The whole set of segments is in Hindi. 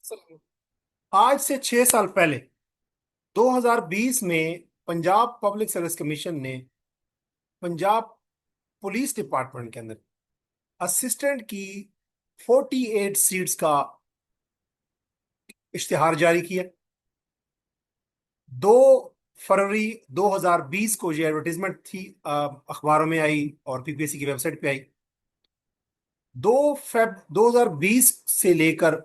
आज से 6 साल पहले 2020 में पंजाब पब्लिक सर्विस कमीशन ने पंजाब पुलिस डिपार्टमेंट के अंदर असिस्टेंट की 48 सीट्स का इश्तिहार जारी किया। 2 फरवरी 2020 को ये एडवर्टीजमेंट थी, अखबारों में आई और पीपीएससी की वेबसाइट पे आई। 2 फेब 2020 से लेकर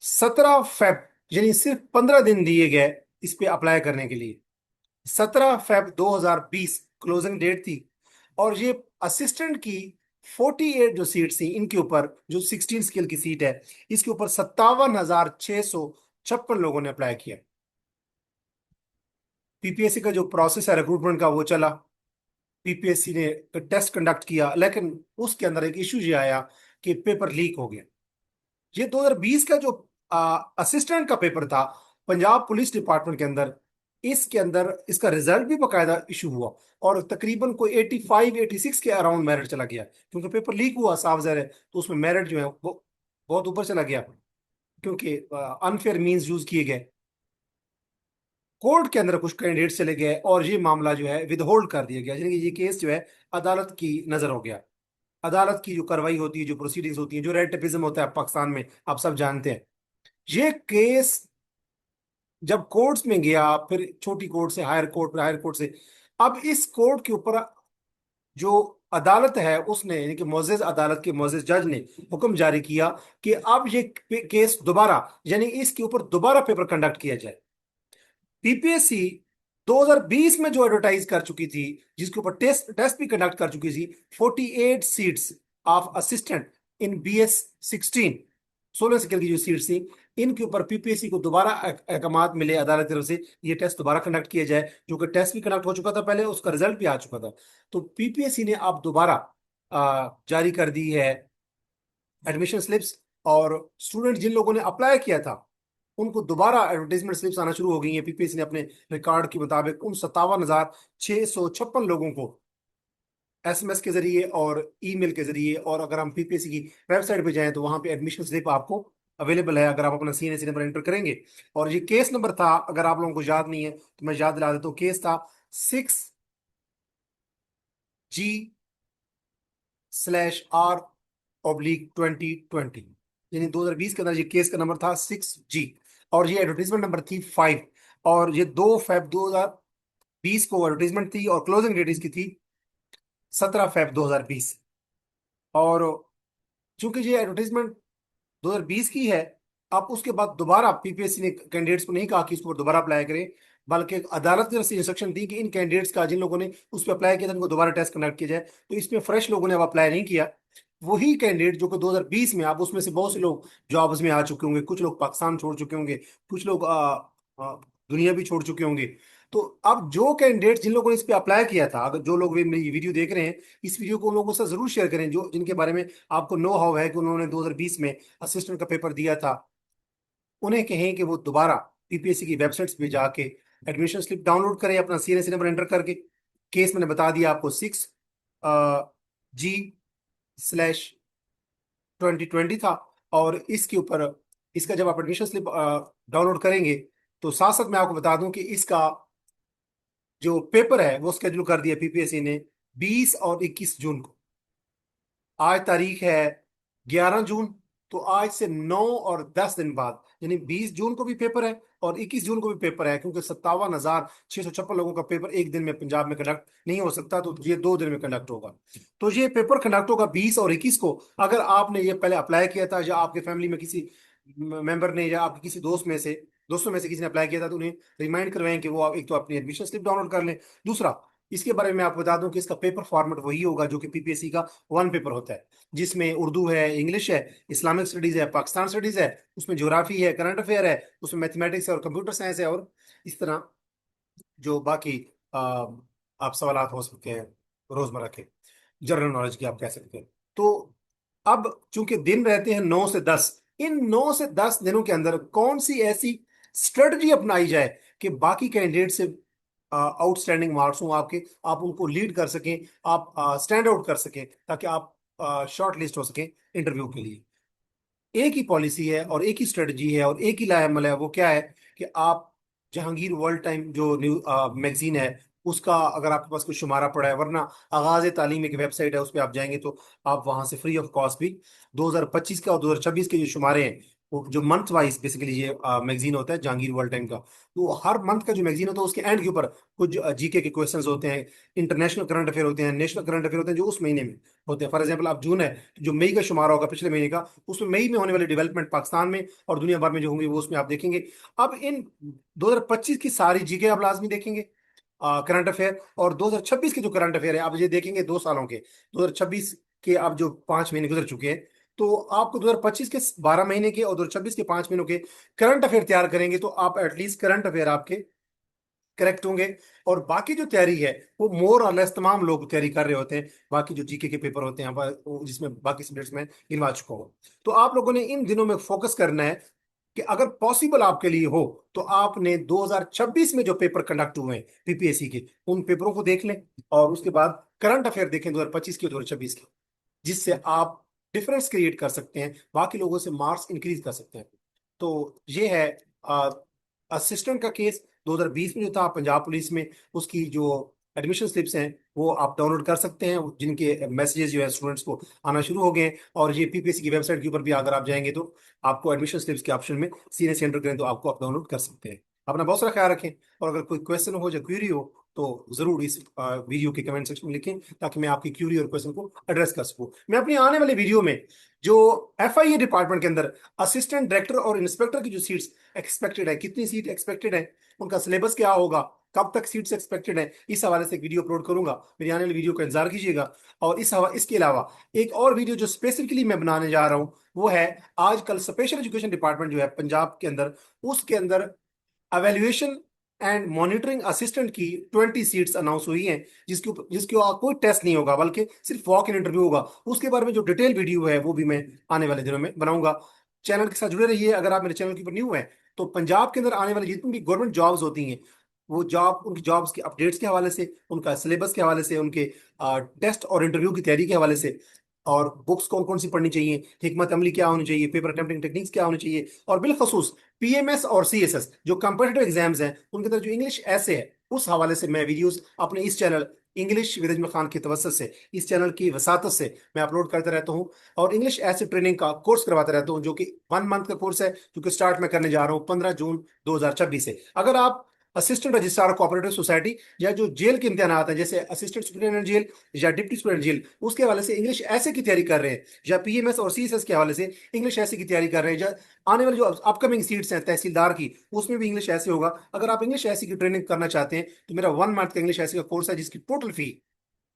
17 फेब, यानी सिर्फ 15 दिन दिए गए इस पे अप्लाई करने के लिए। 17 फेब 2020 क्लोजिंग डेट थी। और ये असिस्टेंट की 48 जो सीट थी, इनके ऊपर जो 16 स्केल की सीट है, इसके ऊपर 57,656 लोगों ने अप्लाई किया। पीपीएससी का जो प्रोसेस है रिक्रूटमेंट का वो चला। पीपीएससी ने टेस्ट कंडक्ट किया, लेकिन उसके अंदर एक इशू ये आया कि पेपर लीक हो गया। ये 2020 का जो असिस्टेंट का पेपर था पंजाब पुलिस डिपार्टमेंट के अंदर, इसके अंदर इसका रिजल्ट भी बकायदा इशू हुआ। और तकरीबन कोई 85-86 के अराउंड मेरिट चला गया, क्योंकि पेपर लीक हुआ, साफ ज़ाहिर है, तो उसमें मेरिट जो है वो बहुत ऊपर चला गया, क्योंकि अनफेयर मींस यूज किए गए। कोर्ट के अंदर कुछ कैंडिडेट चले गए और ये मामला जो है विदहोल्ड कर दिया गया, यानी कि ये केस जो है अदालत की नजर हो गया। अदालत की जो कार्रवाई होती है, जो प्रोसीडिंग्स होती है, जो रेड टेपिज्म होता है पाकिस्तान में, आप सब जानते हैं। ये केस जब कोर्ट्स में गया, फिर छोटी कोर्ट से हायर कोर्ट, फिर हायर कोर्ट से, अब इस कोर्ट के ऊपर जो अदालत है उसने, यानी कि मोअज़्ज़ज़ अदालत के मोअज़्ज़ज़ जज ने हुक्म जारी किया कि अब ये केस दोबारा, यानी इसके ऊपर दोबारा पेपर कंडक्ट किया जाए। पीपीएससी 2020 में जो एडवर्टाइज कर चुकी थी, जिसके ऊपर टेस्ट टेस्ट भी कंडक्ट कर चुकी थी, 48 seats of assistant in BS 16, 16 scale की जो सीट्स थी, इनके ऊपर पीपीएससी को दोबारा अहकामात मिले अदालत की तरफ से, ये टेस्ट दोबारा कंडक्ट किया जाए। जो कि टेस्ट भी कंडक्ट हो चुका था पहले, उसका रिजल्ट भी आ चुका था। तो पीपीएससी ने अब दोबारा जारी कर दी है एडमिशन स्लिप्स। और स्टूडेंट जिन लोगों ने अप्लाई किया था, उनको दोबारा एडवर्टाइजमेंट स्लिप्स आना शुरू हो गई हैं। पीपीएससी ने अपने रिकॉर्ड के मुताबिक उन 57,656 लोगों को एसएमएस के जरिए और ईमेल के जरिए, और अगर हम पीपीएससी की वेबसाइट पे जाएं तो वहां पे एडमिशन स्लिप आपको अवेलेबल है, अगर आप अपना सीएनएसी नंबर एंटर करेंगे। और ये केस नंबर था, अगर आप लोगों को याद नहीं है तो मैं याद दिला देता हूँ। केस था 6G/R/2020, यानी 2020 के अंदर ये केस का नंबर था 6G। और ये एडवर्टीजमेंट नंबर थी 5। और ये 2 फेब 2020 को एडवर्टीजमेंट थी, और क्लोजिंग डेट इसकी थी 17 फेब 2020। और चूंकि ये एडवर्टीजमेंट 2020 की है, अब उसके बाद दोबारा पीपीएससी ने कैंडिडेट्स को नहीं कहा कि इसको दोबारा अप्लाई करें, बल्कि अदालत की तरफ से इंस्ट्रक्शन दी कि इन कैंडिडेट्स का, जिन लोगों ने उस पर अप्लाई किया था, उनको दोबारा टेस्ट कंडक्ट किया जाए। तो इसमें फ्रेश लोगों ने अब अप्लाई नहीं किया। वही कैंडिडेट जो कि 2020 में, अब उसमें से बहुत से लोग जॉब्स में आ चुके होंगे, कुछ लोग पाकिस्तान छोड़ चुके होंगे, कुछ लोग दुनिया भी छोड़ चुके होंगे। तो अब जो कैंडिडेट जिन लोगों ने इस पे अप्लाई किया था, अगर जो लोग भी मेरी वीडियो देख रहे हैं, इस वीडियो को उन लोगों के साथ जरूर शेयर करें जो जिनके बारे में आपको नो हाउ है कि उन्होंने 2020 में असिस्टेंट का पेपर दिया था। उन्हें कहें कि वो दोबारा पीपीएससी की वेबसाइट्स पे जाके एडमिशन स्लिप डाउनलोड करें, अपना सीएनएसी नंबर एंटर करके। केस मैंने बता दिया आपको, 6G/2020 था। और इसके ऊपर, इसका जब आप एडमिशन स्लिप डाउनलोड करेंगे, तो साथ साथ मैं आपको बता दूं कि इसका जो पेपर है वो स्केड्यूल कर दिया पीपीएससी ने 20 और 21 जून को। आज तारीख है 11 जून। तो आज से 9 और 10 दिन बाद, यानी 20 जून को भी पेपर है और 21 जून को भी पेपर है, क्योंकि 57,656 लोगों का पेपर एक दिन में पंजाब में कंडक्ट नहीं हो सकता, तो ये 2 दिन में कंडक्ट होगा। तो ये पेपर कंडक्ट होगा 20 और 21 को। अगर आपने ये पहले अप्लाई किया था, या आपके फैमिली में किसी मेंबर ने, या आपके किसी दोस्तों में से किसी ने अप्लाई किया था, तो उन्हें रिमाइंड करवाएं कि वो एक तो अपनी एडमिशन स्लिप डाउनलोड कर लें। दूसरा, इसके बारे में आपको बता दूं कि इसका पेपर फॉर्मेट वही होगा जो कि पीपीएससी का वन पेपर होता है, जिसमें उर्दू है, इंग्लिश है, इस्लामिक स्टडीज है, पाकिस्तान स्टडीज है, उसमें ज्योग्राफी है, करंट अफेयर है, उसमें मैथमेटिक्स है और कंप्यूटर साइंस है, और इस तरह जो बाकी आप सवालात हो सकते हैं रोजमर्रा के, जनरल नॉलेज की आप कह सकते हैं। तो अब चूंकि दिन रहते हैं 9 से 10, इन 9 से 10 दिनों के अंदर कौन सी ऐसी स्ट्रेटजी अपनाई जाए कि बाकी कैंडिडेट से आउटस्टैंडिंग मार्क्स हों आपके, आप उनको लीड कर सकें, आप स्टैंड आउट कर सकें, ताकि आप शॉर्ट लिस्ट हो सकें इंटरव्यू के लिए। एक ही पॉलिसी है और एक ही स्ट्रेटजी है और एक ही लाएमल है। वो क्या है कि आप जहांगीर वर्ल्ड टाइम जो न्यू मैगजीन है उसका अगर आपके पास कुछ शुमारा पड़ा है, वरना आगाज तालीम एक वेबसाइट है, उस पर आप जाएंगे तो आप वहां से फ्री ऑफ कॉस्ट भी 2025 का और 2026 के जो शुमारे हैं, वो जो मंथ वाइज बेसिकली ये मैगजीन होता है जहांगीर वर्ल्ड टाइम का, तो हर मंथ का जो मैगजीन होता है उसके एंड के ऊपर कुछ जीके के क्वेश्चंस होते हैं, इंटरनेशनल करंट अफेयर होते हैं, नेशनल करंट अफेयर होते हैं जो उस महीने में होते हैं। फॉर एग्जाम्पल अब जून है, जो मई का शुमारा होगा पिछले महीने का, उसमें मई में होने वाली डेवलपमेंट पाकिस्तान में और दुनिया भर में जो होंगी वो उसमें आप देखेंगे। अब इन 2025 की सारी जीके आप लाजमी देखेंगे, करंट अफेयर, और 2026 के जो करंट अफेयर है आप ये देखेंगे 2 सालों के, 2026 के अब जो 5 महीने गुजर चुके हैं, तो आपको 2025 के 12 महीने के और 2026 के 5 महीनों के करंट अफेयर तैयार करेंगे तो आप एटलीस्ट करंट अफेयर आपके करेक्ट होंगे। और बाकी जो तैयारी है वो मोर और लेस तमाम लोग तैयारी कर रहे होते हैं, बाकी जो जीके के पेपर होते हैं जिसमें बाकी सब्जेक्ट्स में गिनवा चुका हूँ। तो आप लोगों ने इन दिनों में फोकस करना है कि अगर पॉसिबल आपके लिए हो तो आपने 2026 में जो पेपर कंडक्ट हुए हैं पीपीएससी के, उन पेपरों को देख लें और उसके बाद करंट अफेयर देखें 2025 के और 2026 के, जिससे आप डिफरेंस क्रिएट कर सकते हैं, बाकी लोगों से मार्क्स इंक्रीज कर सकते हैं। तो ये है असिस्टेंट का केस 2020 में जो था पंजाब पुलिस में, उसकी जो एडमिशन स्लिप्स हैं वो आप डाउनलोड कर सकते हैं, जिनके मैसेजेस जो है स्टूडेंट्स को आना शुरू हो गए हैं। और ये पीपीएससी की वेबसाइट के ऊपर भी अगर आप जाएंगे तो आपको एडमिशन स्लिप्स के ऑप्शन में सीनियर सेंटर करें तो आपको आप डाउनलोड कर सकते हैं। अपना बहुत सारा ख्याल रखें, और अगर कोई क्वेश्चन हो या क्वेरी हो तो जरूर इस वीडियो के कमेंट सेक्शन में लिखें, ताकि मैं आपकी क्यूरी और क्वेश्चन को एड्रेस कर सकूं। मैं अपनी आने वाले वीडियो में जो एफआईए डिपार्टमेंट के अंदर असिस्टेंट डायरेक्टर और इंस्पेक्टर की जो सीट्स एक्सपेक्टेड है, कितनी सीट एक्सपेक्टेड है, उनका सिलेबस क्या होगा, कब तक सीट्स एक्सपेक्टेड है, इस हवाले से एक वीडियो अपलोड करूंगा। मेरी आने वाली वीडियो का इंतजार कीजिएगा। और इसके अलावा एक और वीडियो जो स्पेसिफिकली मैं बनाने जा रहा हूं वो है, आजकल स्पेशल एजुकेशन डिपार्टमेंट जो है पंजाब के अंदर, उसके अंदर अवेल्युएशन एंड मॉनिटरिंग असिस्टेंट की 20 सीट्स अनाउंस हुई हैं, जिसके कोई टेस्ट नहीं होगा बल्कि सिर्फ वॉक इन इंटरव्यू होगा। उसके बारे में जो डिटेल वीडियो है वो भी मैं आने वाले दिनों में बनाऊंगा। चैनल के साथ जुड़े रहिए। अगर आप मेरे चैनल के ऊपर न्यू हैं तो पंजाब के अंदर आने वाली जितनी भी गवर्नमेंट जॉब्स होती हैं, वो जॉब उनकी जॉब्स के अपडेट्स के हवाले से, उनका सिलेबस के हवाले से, उनके टेस्ट और इंटरव्यू की तैयारी के हवाले से, और बुक्स कौन कौन सी पढ़नी चाहिए, हिकमत अमली क्या होनी चाहिए, पेपर अटेम्प्टिंग टेक्निक्स क्या होनी चाहिए, और बिलखसूस पीएमएस और सीएसएस जो कंपटीटिव एग्जाम्स हैं उनके अंदर जो इंग्लिश ऐसे है, उस हवाले से मैं वीडियोस अपने इस channel English with Ajmal Khan की तवसत से, इस चैनल की वसातत से मैं अपलोड करता रहता हूँ। और इंग्लिश ऐसे ट्रेनिंग का कोर्स करवाता रहता हूँ जो कि 1 मंथ का कोर्स है, जो कि स्टार्ट मैं करने जा रहा हूँ 15 जून 2026 से। अगर आप असिस्टेंट रजिस्ट्रार कोऑपरेटिव सोसाइटी या जो जेल के इम्तिहान हैं जैसे असिस्टेंट सुपरिटेंडेंट जेल या डिप्टी सुपरिटेंडेंट जेल, उसके हवाले से इंग्लिश ऐसे की तैयारी कर रहे हैं, या पीएमएस और सीएसएस के हवाले से इंग्लिश ऐसे की तैयारी कर रहे हैं, या आने वाली जो अपकमिंग सीट्स हैं तहसीलदार की, उसमें भी इंग्लिश ऐसे होगा। अगर आप इंग्लिश ऐसी की ट्रेनिंग करना चाहते हैं तो मेरा 1 मंथ का इंग्लिश ऐसे का कोर्स है जिसकी टोटल फी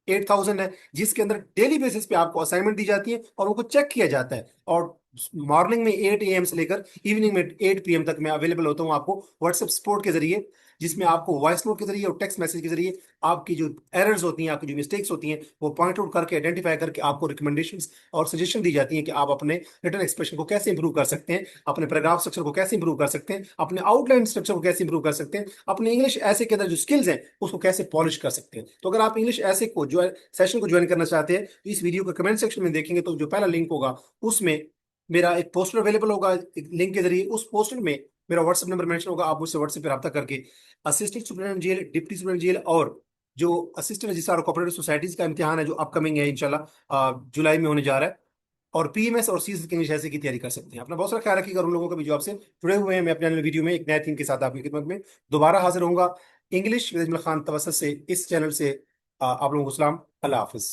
8,000 है, जिसके अंदर डेली बेसिस पे आपको असाइनमेंट दी जाती है और उनको चेक किया जाता है। और मॉर्निंग में 8 AM से लेकर इवनिंग में 8 PM तक मैं अवेलेबल होता हूँ आपको व्हाट्सएप सपोर्ट के जरिए, जिसमें आपको वॉइस नोट के जरिए और टेक्स्ट मैसेज के जरिए आपकी जो एरर्स होती हैं, आपकी जो मिस्टेक्स होती हैं, वो पॉइंट आउट करके आइडेंटिफाई करके आपको रिकमेंडेशंस और सजेशन दी जाती हैं कि आप अपने रिटर्न एक्सप्रेशन को कैसे इंप्रूव कर सकते हैं, अपने पैराग्राफ स्ट्रक्चर को कैसे इंप्रूव कर सकते हैं, अपने आउटलाइन स्ट्रक्चर को कैसे इंप्रूव कर सकते हैं, अपने इंग्लिश ऐसे के अंदर जो स्किल्स हैं उसको कैसे पॉलिश कर सकते हैं। तो अगर आप इंग्लिश ऐसे को जो सेशन को ज्वाइन करना चाहते हैं तो इस वीडियो के कमेंट सेक्शन में देखेंगे तो जो पहला लिंक होगा उसमें मेरा एक पोस्टर अवेलेबल होगा, एक लिंक के जरिए उस पोस्टर में मेरा व्हाट्सएप नंबर मेंशन होगा। आप मुझसे व्हाट्सएप पर रब्ता करके assistant superintendent jail, deputy superintendent jail और जो असिस्टेंट रजिस्ट्रार और कोऑपरेटिव सोसाइटीज का इम्तिहान है जो अपकमिंग है इंशाल्लाह जुलाई में होने जा रहा है, और पीएमएस और सीएस के इंग्लिश ऐसे की तैयारी कर सकते हैं। अपना बहुत सारा ख्याल रखिएगा। उन लोगों का भी जो आपसे जुड़े हुए हैं, मैं अपने अगले वीडियो में एक नए थीम के साथ आपकी खिदमत में दोबारा हाजिर होऊंगा। इंग्लिश विद अजमल खान तवसत से इस चैनल से आप लोगों को सलाम, अल्लाह हाफिज।